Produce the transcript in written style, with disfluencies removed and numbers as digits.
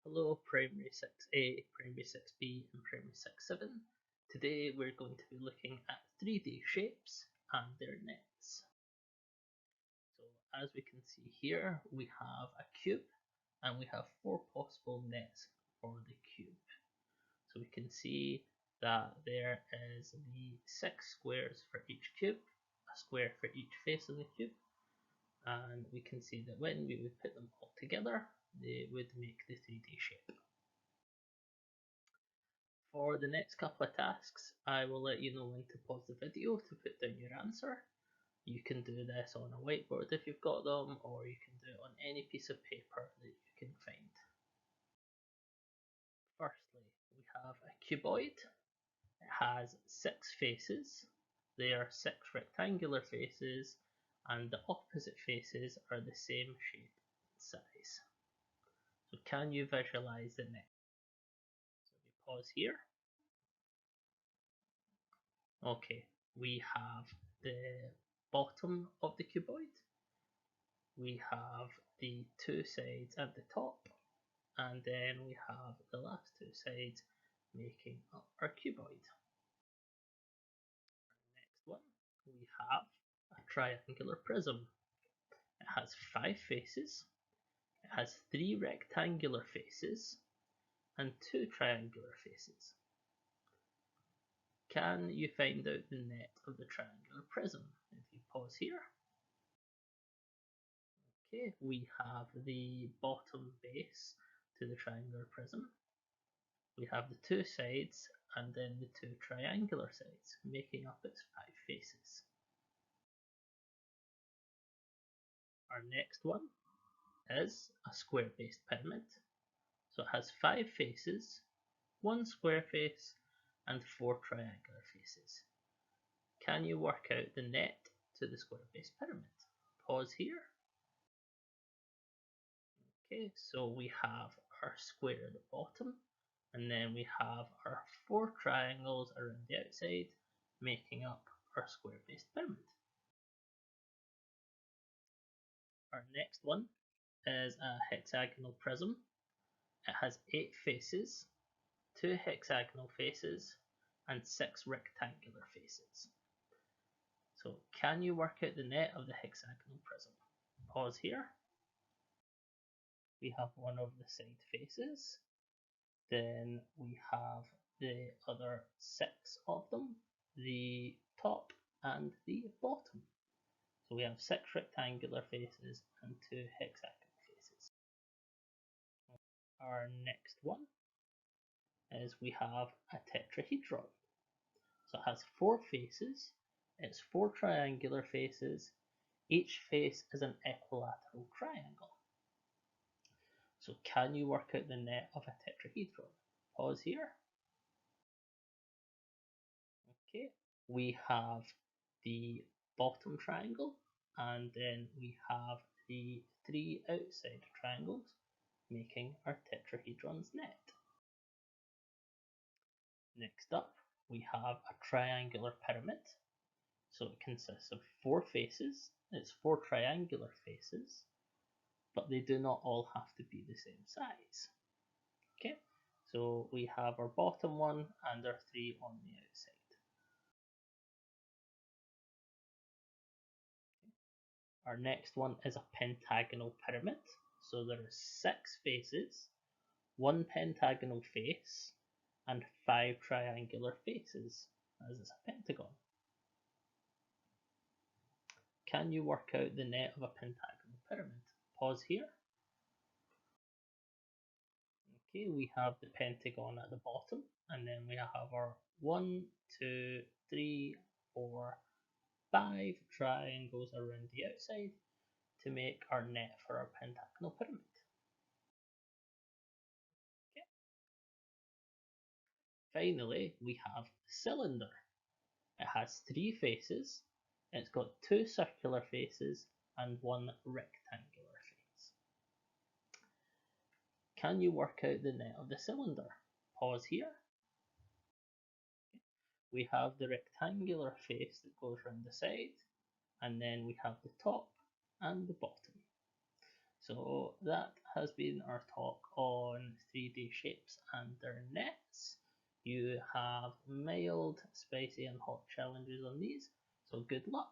Hello, Primary 6a, Primary 6b, and Primary 6-7. Today we're going to be looking at 3D shapes and their nets. So as we can see here, we have a cube and we have four possible nets for the cube. So we can see that there is the 6 squares for each cube, a square for each face of the cube, and we can see that when we would put them all together, they would make the 3D shape. For the next couple of tasks, I will let you know when to pause the video to put down your answer. You can do this on a whiteboard if you've got them, or you can do it on any piece of paper that you can find. Firstly, we have a cuboid. It has 6 faces. They are 6 rectangular faces, and the opposite faces are the same shape and size. So can you visualize the net? So we pause here. Okay, we have the bottom of the cuboid, we have the two sides at the top, and then we have the last two sides making up our cuboid. Next one, we have a triangular prism. It has 5 faces, it has 3 rectangular faces, and 2 triangular faces. Can you find out the net of the triangular prism? If you pause here. Okay, we have the bottom base to the triangular prism. We have the 2 sides and then the 2 triangular sides, making up its 5 faces. Our next one is a square-based pyramid. So it has 5 faces, 1 square face, and 4 triangular faces. Can you work out the net to the square-based pyramid? Pause here. Okay, so we have our square at the bottom, and then we have our 4 triangles around the outside, making up our square-based pyramid. Our next one is a hexagonal prism. It has 8 faces, 2 hexagonal faces, and 6 rectangular faces. So can you work out the net of the hexagonal prism? Pause here. We have one of the side faces, then we have the other 6 of them, the top and the bottom. So we have 6 rectangular faces and 2 hexagonal faces. Our next one is we have a tetrahedron. So it has 4 faces, it's 4 triangular faces, each face is an equilateral triangle. So can you work out the net of a tetrahedron? Pause here. Okay, we have the bottom triangle and then we have the 3 outside triangles making our tetrahedron's net. Next up, we have a triangular pyramid. So it consists of 4 faces, it's 4 triangular faces, but they do not all have to be the same size. Okay, so we have our bottom one and our 3 on the outside. Our next one is a pentagonal pyramid. So there are 6 faces, 1 pentagonal face, and 5 triangular faces, as it's a pentagon. Can you work out the net of a pentagonal pyramid? Pause here. Okay, we have the pentagon at the bottom, and then we have our 1, 2, 3, 4, 5 triangles around the outside to make our net for our pentagonal pyramid. Okay. Finally, we have the cylinder. It has 3 faces, it's got 2 circular faces and 1 rectangular face. Can you work out the net of the cylinder? Pause here. We have the rectangular face that goes around the side, and then we have the top and the bottom. So that has been our talk on 3D shapes and their nets. You have mild, spicy, and hot challenges on these, so good luck.